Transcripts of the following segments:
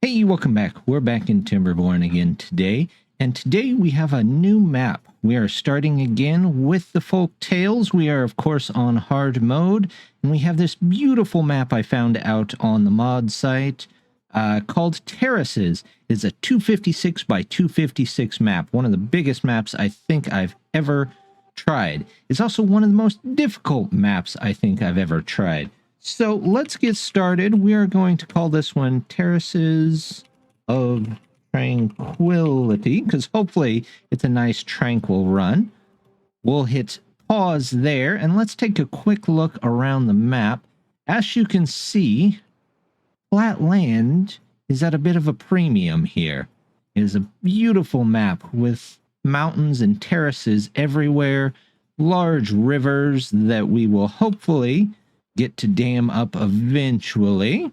Hey, welcome back. We're back in Timberborn again today, and today we have a new map. We are starting again with the folk tales. We are, of course, on hard mode, and we have this beautiful map I found out on the mod site called Terraces. It's a 256 by 256 map, one of the biggest maps I think I've ever tried. It's also one of the most difficult maps I think I've ever tried. So let's get started. We are going to call this one Terraces of Tranquility, because hopefully it's a nice tranquil run. We'll hit pause there, and let's take a quick look around the map. As you can see, flat land is at a bit of a premium here. It is a beautiful map with mountains and terraces everywhere, large rivers that we will hopefully get to dam up eventually,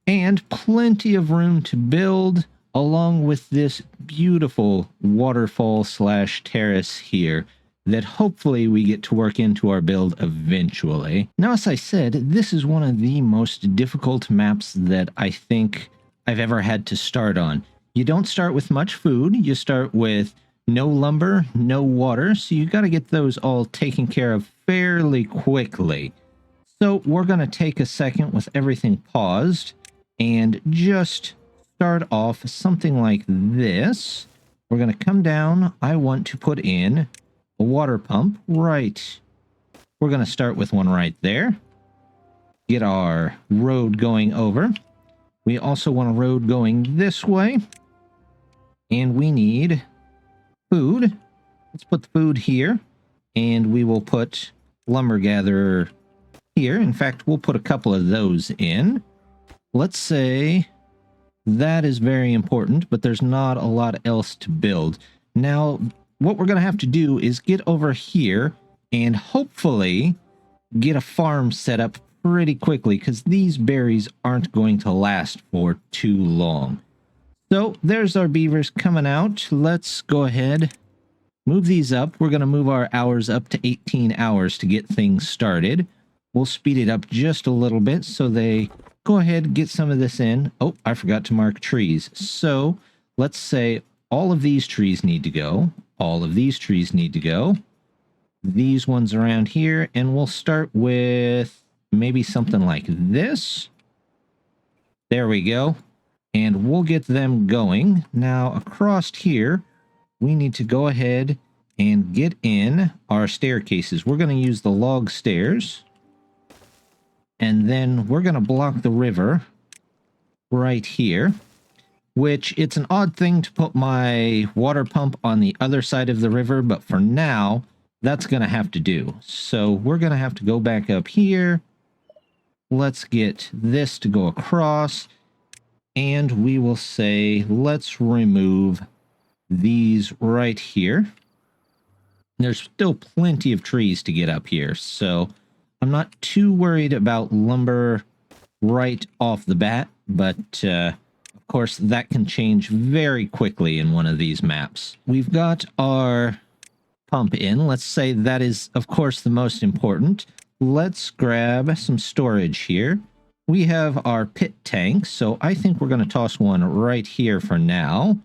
and plenty of room to build, along with this beautiful waterfall slash terrace here that hopefully we get to work into our build eventually. Now, as I said, this is one of the most difficult maps that I think I've ever had to start on. You don't start with much food, you start with no lumber, no water, so you got to get those all taken care of fairly quickly. So we're going to take a second with everything paused and just start off something like this. We're going to come down. I want to put in a water pump right. We're going to start with one right there. Get our road going over. We also want a road going this way. And we need food. Let's put the food here. And we will put lumber gatherer here. In fact, we'll put a couple of those in. Let's say that is very important, but there's not a lot else to build. Now, what we're going to have to do is get over here and hopefully get a farm set up pretty quickly, because these berries aren't going to last for too long. So there's our beavers coming out. Let's go ahead, move these up. We're going to move our hours up to 18 hours to get things started. We'll speed it up just a little bit so they go ahead and get some of this in. Oh, I forgot to mark trees. So let's say all of these trees need to go. All of these trees need to go. These ones around here. And we'll start with maybe something like this. There we go. And we'll get them going. Now across here, we need to go ahead and get in our staircases. We're going to use the log stairs. And then we're going to block the river right here, which it's an odd thing to put my water pump on the other side of the river, but for now, that's going to have to do. So we're going to have to go back up here. Let's get this to go across, and we will say, let's remove these right here. There's still plenty of trees to get up here, so I'm not too worried about lumber right off the bat, but of course that can change very quickly in one of these maps. We've got our pump in. Let's say that is, of course, the most important. Let's grab some storage here. We have our pit tank, so I think we're going to toss one right here for now.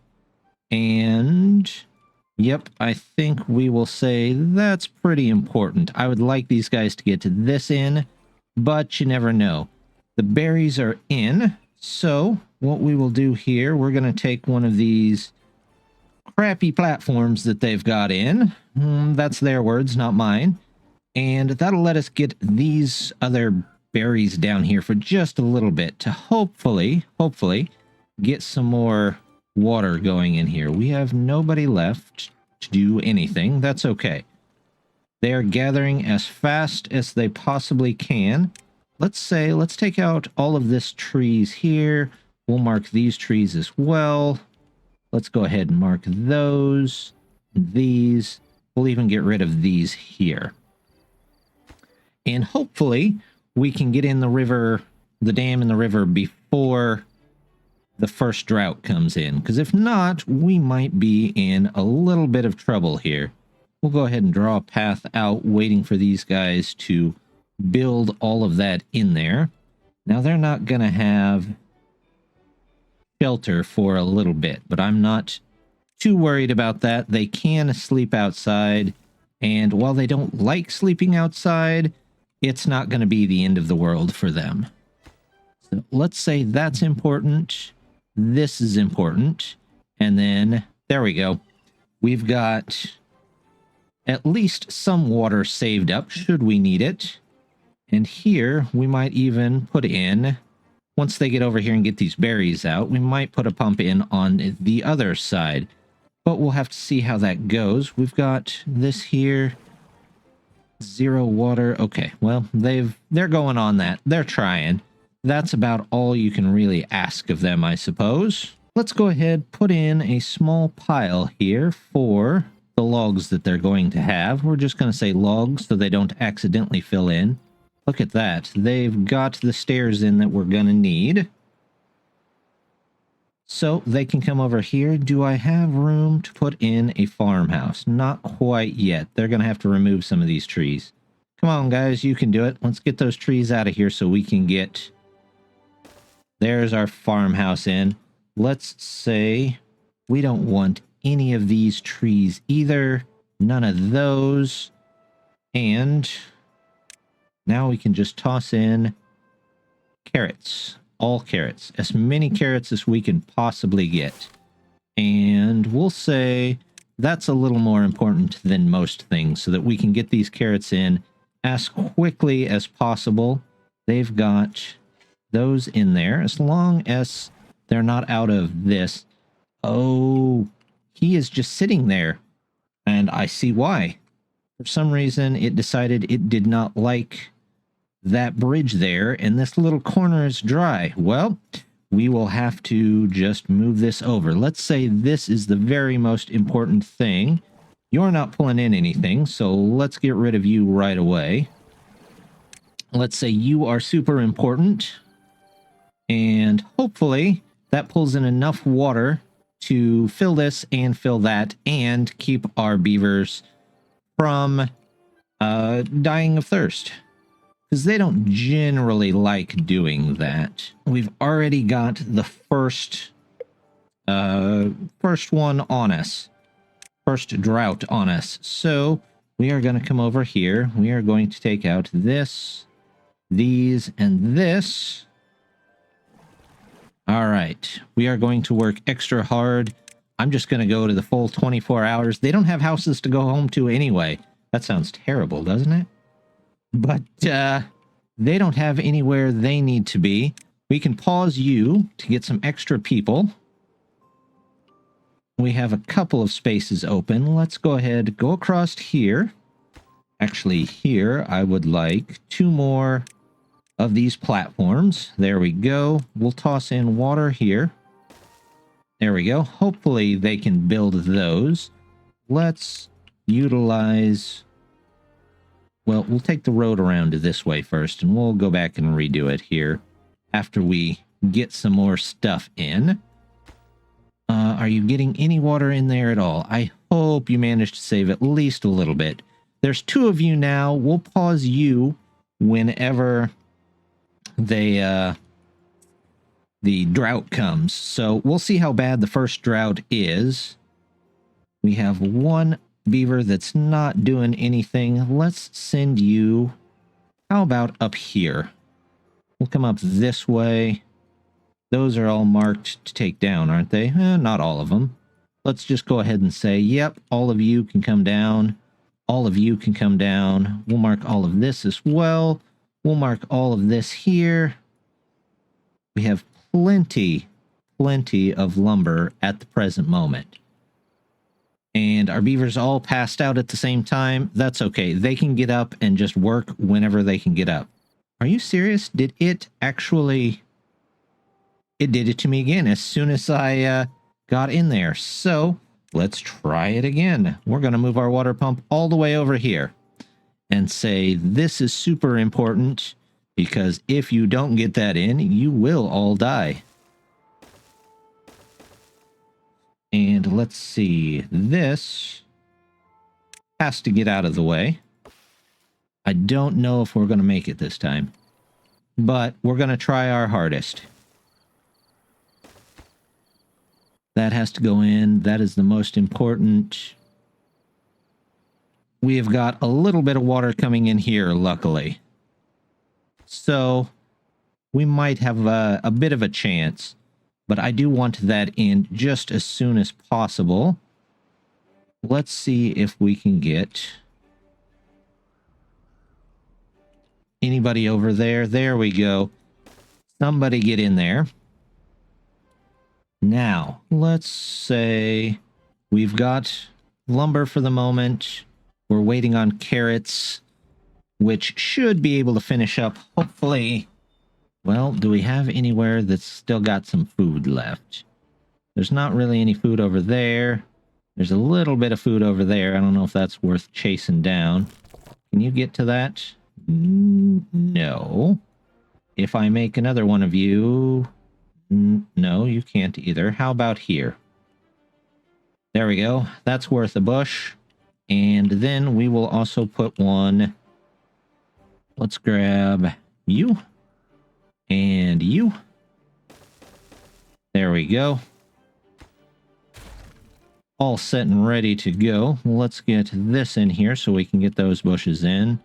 And yep, I think we will say that's pretty important. I would like these guys to get to this in, but you never know. The berries are in, so what we will do here, we're going to take one of these crappy platforms that they've got in. That's their words, not mine. And that'll let us get these other berries down here for just a little bit to hopefully get some more water going in here. We have nobody left to do anything. That's okay. They are gathering as fast as they possibly can. Let's take out all of this trees here. We'll mark these trees as well. Let's go ahead and mark those, these. We'll even get rid of these here. And hopefully we can get in the river, the dam in the river, before the first drought comes in, because if not, we might be in a little bit of trouble here. We'll go ahead and draw a path out, waiting for these guys to build all of that in there. Now, they're not going to have shelter for a little bit, but I'm not too worried about that. They can sleep outside, and while they don't like sleeping outside, it's not going to be the end of the world for them. So let's say that's important. This is important. And then, there we go. We've got at least some water saved up should we need it. And here, we might even put in, once they get over here and get these berries out, we might put a pump in on the other side. But we'll have to see how that goes. We've got this here. 0 water. Okay, well, they're going on that. They're trying. That's about all you can really ask of them, I suppose. Let's go ahead, put in a small pile here for the logs that they're going to have. We're just going to say logs so they don't accidentally fill in. Look at that. They've got the stairs in that we're going to need. So they can come over here. Do I have room to put in a farmhouse? Not quite yet. They're going to have to remove some of these trees. Come on, guys. You can do it. Let's get those trees out of here so we can get... There's our farmhouse in. Let's say we don't want any of these trees either. None of those. And now we can just toss in carrots. All carrots. As many carrots as we can possibly get. And we'll say that's a little more important than most things so that we can get these carrots in as quickly as possible. They've got those in there as long as they're not out of this. Oh, he is just sitting there. And I see why. For some reason, it decided it did not like that bridge there, and this little corner is dry. Well, we will have to just move this over. Let's say this is the very most important thing. You're not pulling in anything, so let's get rid of you right away. Let's say you are super important, and hopefully that pulls in enough water to fill this and fill that and keep our beavers from dying of thirst. Because they don't generally like doing that. We've already got the first one on us. First drought on us. So we are going to come over here. We are going to take out this, these, and this. All right. We are going to work extra hard. I'm just going to go to the full 24 hours. They don't have houses to go home to anyway. That sounds terrible, doesn't it? But they don't have anywhere they need to be. We can pause you to get some extra people. We have a couple of spaces open. Let's go ahead, go across here. Actually, here I would like 2 more of these platforms. There we go. We'll toss in water here. There we go. Hopefully they can build those. Let's utilize... Well, we'll take the road around this way first, and we'll go back and redo it here after we get some more stuff in. Are you getting any water in there at all? I hope you managed to save at least a little bit. There's 2 of you now. We'll pause you whenever the drought comes. So we'll see how bad the first drought is. We have 1 beaver that's not doing anything. Let's send you, how about up here? We'll come up this way. Those are all marked to take down, aren't they? Not all of them. Let's just go ahead and say, yep, all of you can come down. All of you can come down. We'll mark all of this as well. We'll mark all of this here. We have plenty of lumber at the present moment. And our beavers all passed out at the same time. That's okay. They can get up and just work whenever they can get up. Are you serious? Did it actually... It did it to me again as soon as I got in there. So let's try it again. We're going to move our water pump all the way over here and say this is super important because if you don't get that in, you will all die. And let's see, this has to get out of the way. I don't know if we're going to make it this time, but we're going to try our hardest. That has to go in. That is the most important. We have got a little bit of water coming in here, luckily. So we might have a bit of a chance. But I do want that in just as soon as possible. Let's see if we can get anybody over there. There we go. Somebody get in there. Now, let's say we've got lumber for the moment. We're waiting on carrots, which should be able to finish up, hopefully. Well, do we have anywhere that's still got some food left? There's not really any food over there. There's a little bit of food over there. I don't know if that's worth chasing down. Can you get to that? No. If I make another one of you... No, you can't either. How about here? There we go. That's worth a bush. And then we will also put one... Let's grab you. And you. There we go. All set and ready to go. Let's get this in here so we can get those bushes in.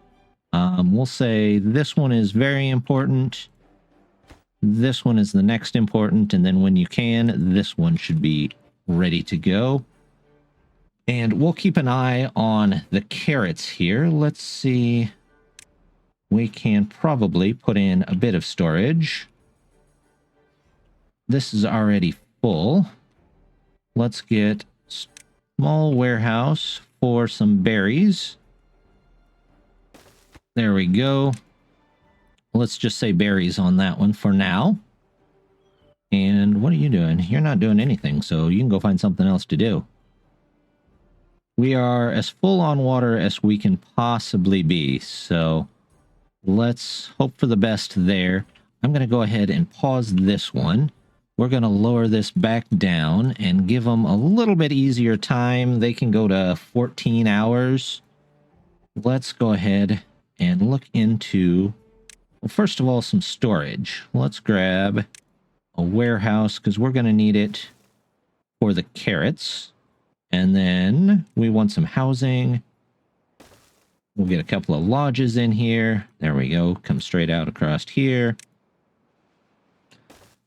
We'll say this one is very important. This one is the next important. And then when you can, this one should be ready to go. And we'll keep an eye on the carrots here. Let's see. We can probably put in a bit of storage. This is already full. Let's get small warehouse for some berries. There we go. Let's just say berries on that one for now. And what are you doing? You're not doing anything, so you can go find something else to do. We are as full on water as we can possibly be, so let's hope for the best there. I'm going to go ahead and pause this one. We're going to lower this back down and give them a little bit easier time. They can go to 14 hours. Let's go ahead and look into, well, first of all, some storage. Let's grab a warehouse because we're going to need it for the carrots. And then we want some housing. We'll get a couple of lodges in here. There we go. Come straight out across here.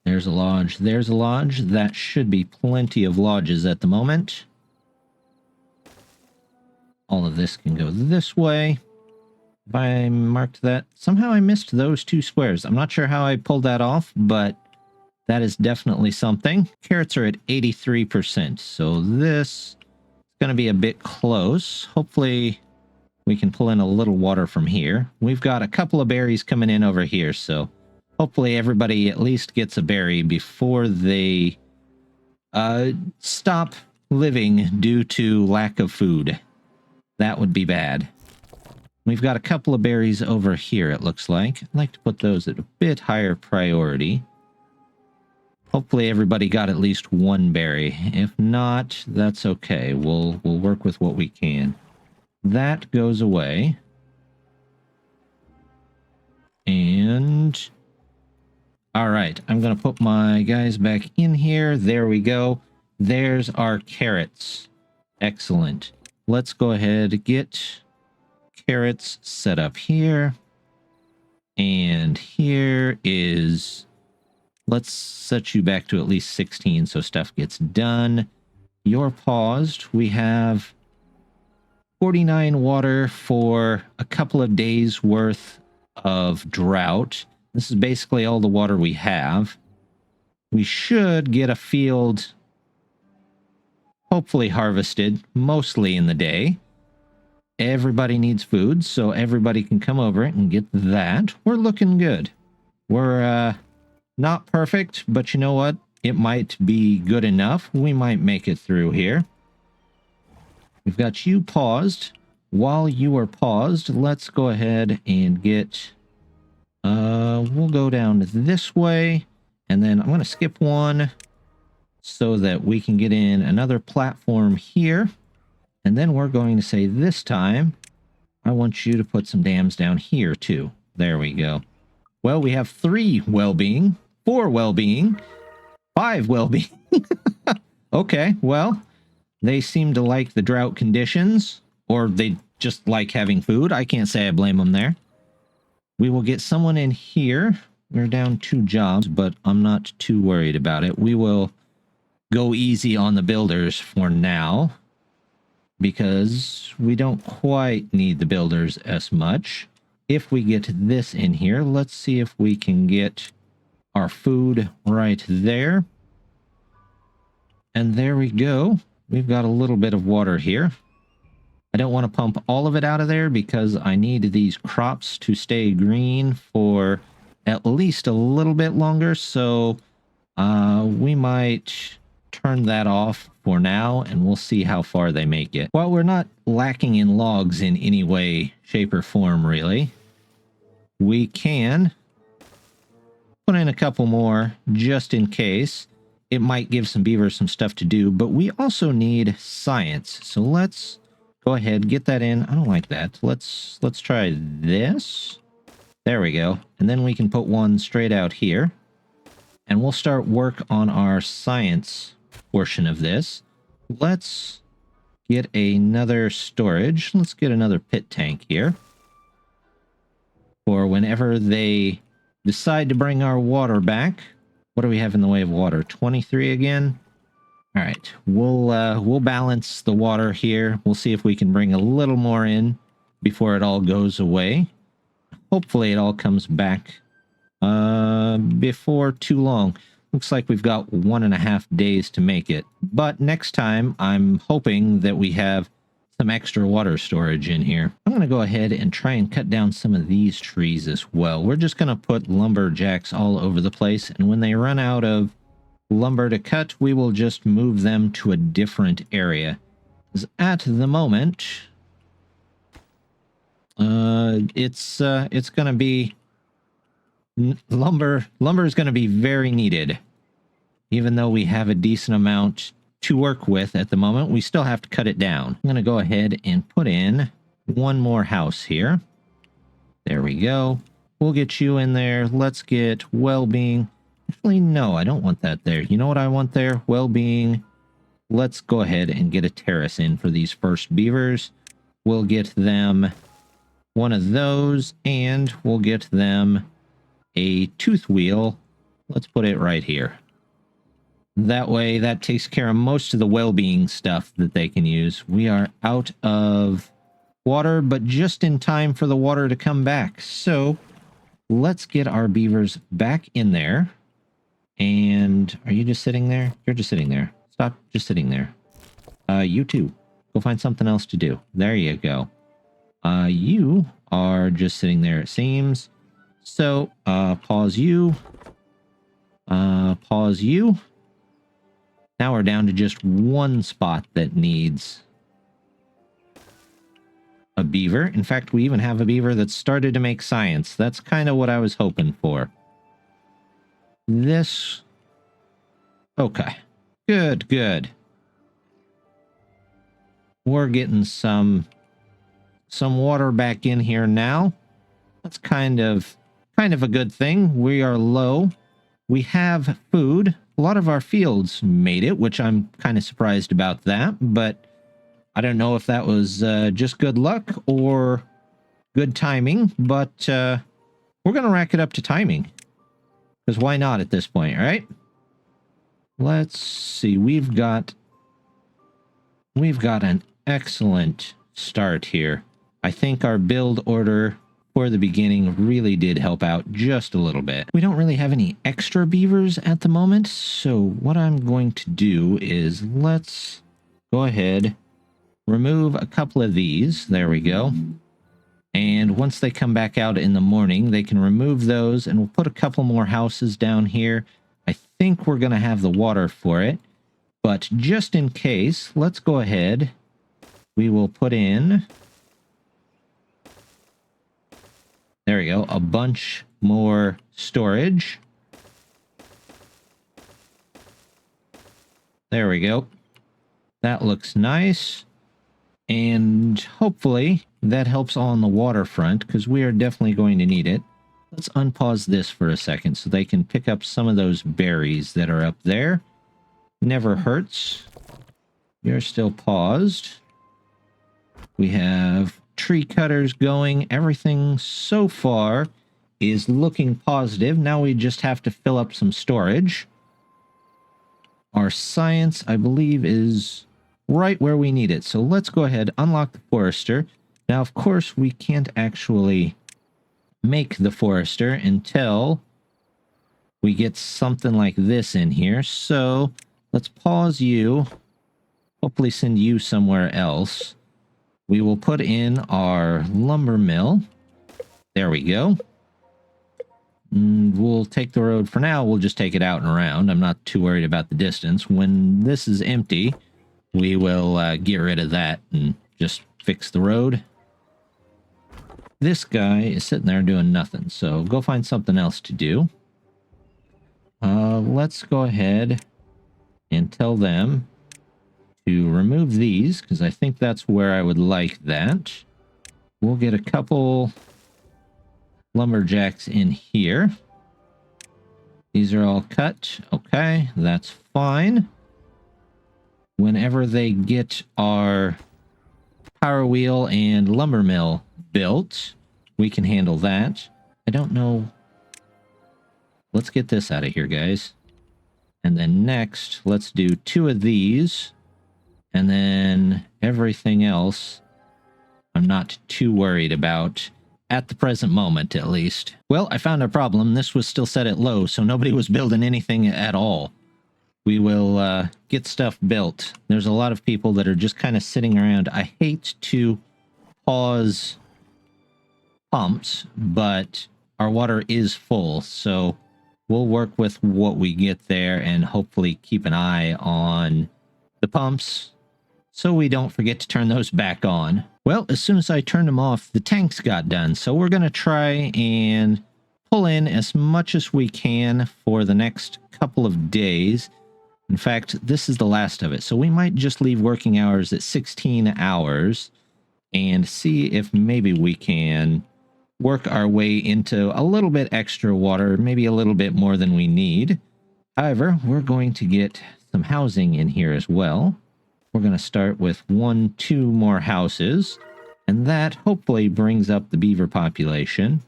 There's a lodge. There's a lodge. That should be plenty of lodges at the moment. All of this can go this way. If I marked that, somehow I missed those two squares. I'm not sure how I pulled that off, but that is definitely something. Carrots are at 83%, so this is going to be a bit close. Hopefully we can pull in a little water from here. We've got a couple of berries coming in over here, so hopefully everybody at least gets a berry before they stop living due to lack of food. That would be bad. We've got a couple of berries over here, it looks like. I'd like to put those at a bit higher priority. Hopefully everybody got at least one berry. If not, that's okay. We'll work with what we can. That goes away. And all right, I'm going to put my guys back in here. There we go. There's our carrots. Excellent. Let's go ahead and get carrots set up here. And here is... Let's set you back to at least 16 so stuff gets done. You're paused. We have 49 water for a couple of days worth of drought. This is basically all the water we have. We should get a field hopefully harvested mostly in the day. Everybody needs food, so everybody can come over it and get that. We're looking good. We're not perfect, but you know what? It might be good enough. We might make it through here. We've got you paused. While you are paused, let's go ahead and get... we'll go down this way, and then I'm going to skip one so that we can get in another platform here. And then we're going to say this time, I want you to put some dams down here too. There we go. Well, we have 3 well-being, 4 well-being, 5 well-being. Okay, well, they seem to like the drought conditions, or they just like having food. I can't say I blame them there. We will get someone in here. We're down 2 jobs, but I'm not too worried about it. We will go easy on the builders for now, because we don't quite need the builders as much. If we get this in here, let's see if we can get our food right there. And there we go. We've got a little bit of water here. I don't want to pump all of it out of there because I need these crops to stay green for at least a little bit longer. So we might turn that off for now, and we'll see how far they make it. While we're not lacking in logs in any way, shape, or form, really, we can put in a couple more just in case. It might give some beavers some stuff to do, but we also need science. So let's go ahead, get that in. I don't like that. Let's try this. There we go. And then we can put one straight out here. And we'll start work on our science portion of this. Let's get another storage. Let's get another pit tank here. For whenever they decide to bring our water back. What do we have in the way of water? 23 again? All right, we'll balance the water here. We'll see if we can bring a little more in before it all goes away. Hopefully it all comes back before too long. Looks like we've got 1.5 days to make it. But next time, I'm hoping that we have some extra water storage in here. I'm going to go ahead and try and cut down some of these trees as well. We're just going to put lumberjacks all over the place, and when they run out of lumber to cut, we will just move them to a different area. Because at the moment, it's going to be lumber is going to be very needed. Even though we have a decent amount to work with at the moment, we still have to cut it down. I'm going to go ahead and put in one more house here. There we go. We'll get you in there. Let's get well-being. Actually, no, I don't want that there. You know what I want there? Well-being. Let's go ahead and get a terrace in for these first beavers. We'll get them one of those, and we'll get them a tooth wheel. Let's put it right here. That way, that takes care of most of the well-being stuff that they can use. We are out of water, but just in time for the water to come back. So, let's get our beavers back in there. And are you just sitting there? You're just sitting there. Stop just sitting there. You too. Go find something else to do. There you go. You are just sitting there, it seems. So, pause you. Pause you. Now we're down to just one spot that needs a beaver. In fact, we even have a beaver that started to make science. That's kind of what I was hoping for. This... Okay. Good, good. We're getting some water back in here now. That's kind of a good thing. We are low. We have food. A lot of our fields made it, which I'm kind of surprised about that, but I don't know if that was just good luck or good timing, but we're going to rack it up to timing, because why not at this point, right? Let's see. We've got an excellent start here. I think our build order for the beginning really did help out just a little bit. We don't really have any extra beavers at the moment, so what I'm going to do is let's go ahead, remove a couple of these. There we go. And once they come back out in the morning, they can remove those, and we'll put a couple more houses down here. I think we're going to have the water for it, but just in case, let's go ahead. We will put in... There we go, a bunch more storage. There we go. That looks nice. And hopefully that helps on the waterfront, because we are definitely going to need it. Let's unpause this for a second so they can pick up some of those berries that are up there. Never hurts. You're still paused. We have tree cutters going. Everything so far is looking positive. Now we just have to fill up some storage. Our science, I believe, is right where we need it. So let's go ahead, unlock the forester. Now, of course, we can't actually make the forester until we get something like this in here. So let's pause you. Hopefully send you somewhere else. We will put in our lumber mill. There we go. We'll take the road for now. We'll just take it out and around. I'm not too worried about the distance. When this is empty, we will get rid of that and just fix the road. This guy is sitting there doing nothing, so go find something else to do. Let's go ahead and tell them to remove these, because I think that's where I would like that. We'll get a couple lumberjacks in here. These are all cut. Okay, that's fine. Whenever they get our power wheel and lumber mill built, we can handle that. I don't know. Let's get this out of here, guys. And then next, let's do 2 of these. And then everything else, I'm not too worried about. At the present moment, at least. Well, I found a problem. This was still set at low, so nobody was building anything at all. We will get stuff built. There's a lot of people that are just kind of sitting around. I hate to pause pumps, but our water is full, so we'll work with what we get there and hopefully keep an eye on the pumps so we don't forget to turn those back on. Well, as soon as I turned them off, the tanks got done. So we're going to try and pull in as much as we can for the next couple of days. In fact, this is the last of it. So we might just leave working hours at 16 hours and see if maybe we can work our way into a little bit extra water, maybe a little bit more than we need. However, we're going to get some housing in here as well. We're going to start with 1-2 more houses, and that hopefully brings up the beaver population.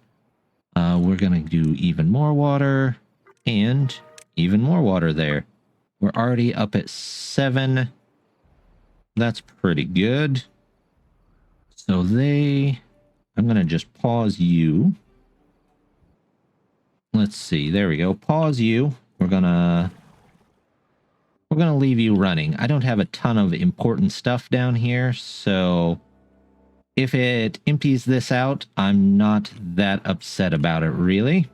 We're going to do even more water and even more water there. We're already up at 7. That's pretty good. So I'm going to just pause you. Let's see. There we go. Pause you. We're going to leave you running. I don't have a ton of important stuff down here, so if it empties this out, I'm not that upset about it, really.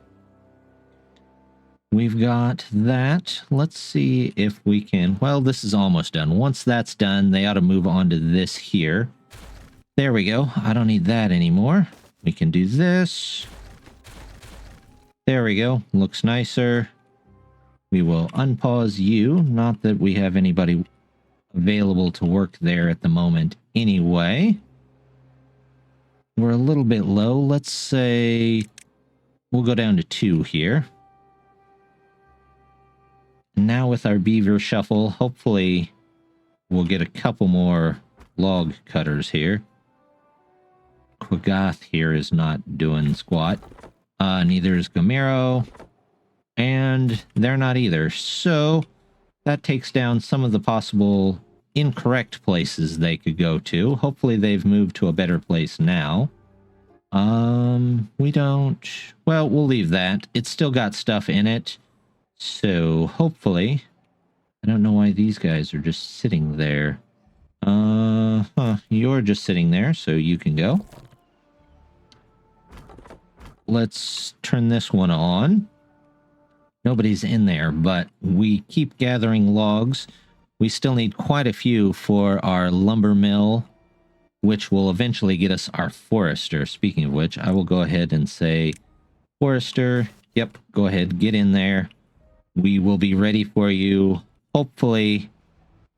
We've got that. Let's see if we can... Well, this is almost done. Once that's done, they ought to move on to this here. There we go. I don't need that anymore. We can do this. There we go. Looks nicer. We will unpause you. Not that we have anybody available to work there at the moment anyway. We're a little bit low. Let's say we'll go down to 2 here. Now with our beaver shuffle, hopefully we'll get a couple more log cutters here. Quagath here is not doing squat. Neither is Gamero. And they're not either. So that takes down some of the possible incorrect places they could go to. Hopefully they've moved to a better place now. We don't... Well, we'll leave that. It's still got stuff in it. So hopefully... I don't know why these guys are just sitting there. You're just sitting there, so you can go. Let's turn this one on. Nobody's in there, but we keep gathering logs. We still need quite a few for our lumber mill, which will eventually get us our forester. Speaking of which, I will go ahead and say, forester, yep, go ahead, get in there. We will be ready for you, hopefully,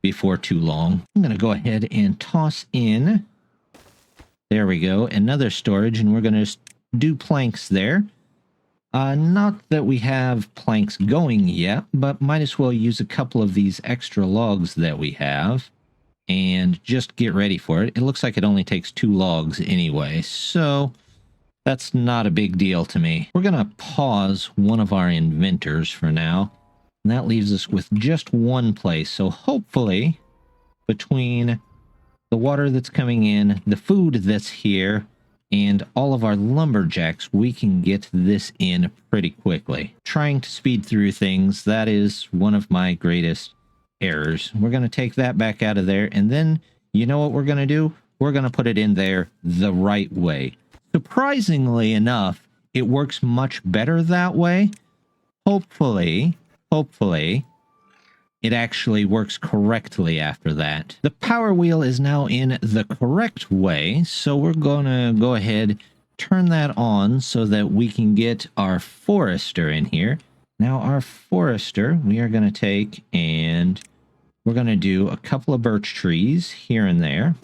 before too long. I'm going to go ahead and toss in, there we go, another storage, and we're going to do planks there. Not that we have planks going yet, but might as well use a couple of these extra logs that we have and just get ready for it. It looks like it only takes 2 logs anyway, so that's not a big deal to me. We're going to pause one of our inventors for now, and that leaves us with just one place. So hopefully, between the water that's coming in, the food that's here, and all of our lumberjacks, we can get this in pretty quickly. Trying to speed through things, that is one of my greatest errors. We're going to take that back out of there, and then, you know what we're going to do? We're going to put it in there the right way. Surprisingly enough, it works much better that way. Hopefully, it actually works correctly after that. The power wheel is now in the correct way, so we're going to go ahead, turn that on so that we can get our forester in here. Now our forester, we are going to take and we're going to do a couple of birch trees here and there.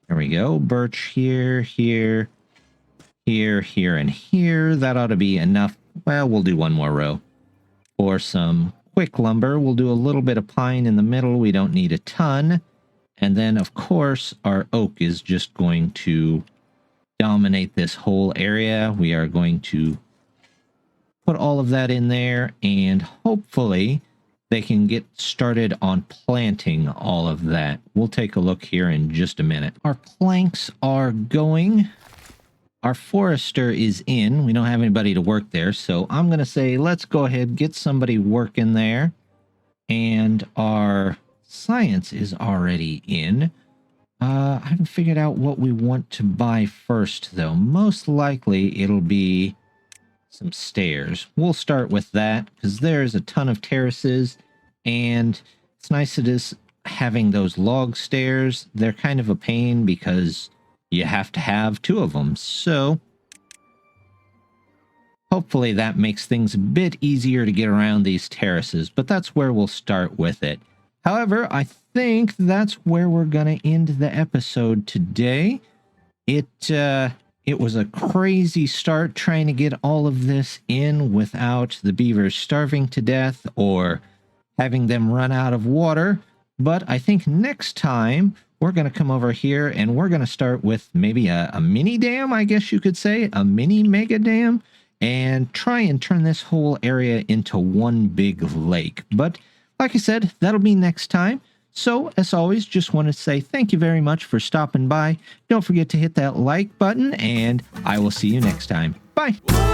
There we go. Birch here, here, here, here, and here. That ought to be enough. Well, we'll do one more row. For some quick lumber, we'll do a little bit of pine in the middle. We don't need a ton. And then, of course, our oak is just going to dominate this whole area. We are going to put all of that in there, and hopefully they can get started on planting all of that. We'll take a look here in just a minute. Our planks are going. Our forester is in. We don't have anybody to work there, so I'm going to say let's go ahead, get somebody working there. And our science is already in. I haven't figured out what we want to buy first, though. Most likely it'll be some stairs. We'll start with that, because there's a ton of terraces, and it's nice it is having those log stairs. They're kind of a pain because you have to have 2 of them. So hopefully that makes things a bit easier to get around these terraces, but that's where we'll start with it. However, I think that's where we're going to end the episode today. It was a crazy start trying to get all of this in without the beavers starving to death or having them run out of water. But I think next time we're going to come over here and we're going to start with maybe a mini dam, I guess you could say, a mini mega dam, and try and turn this whole area into one big lake. But like I said, that'll be next time. So, as always, just want to say thank you very much for stopping by. Don't forget to hit that like button, and I will see you next time. Bye!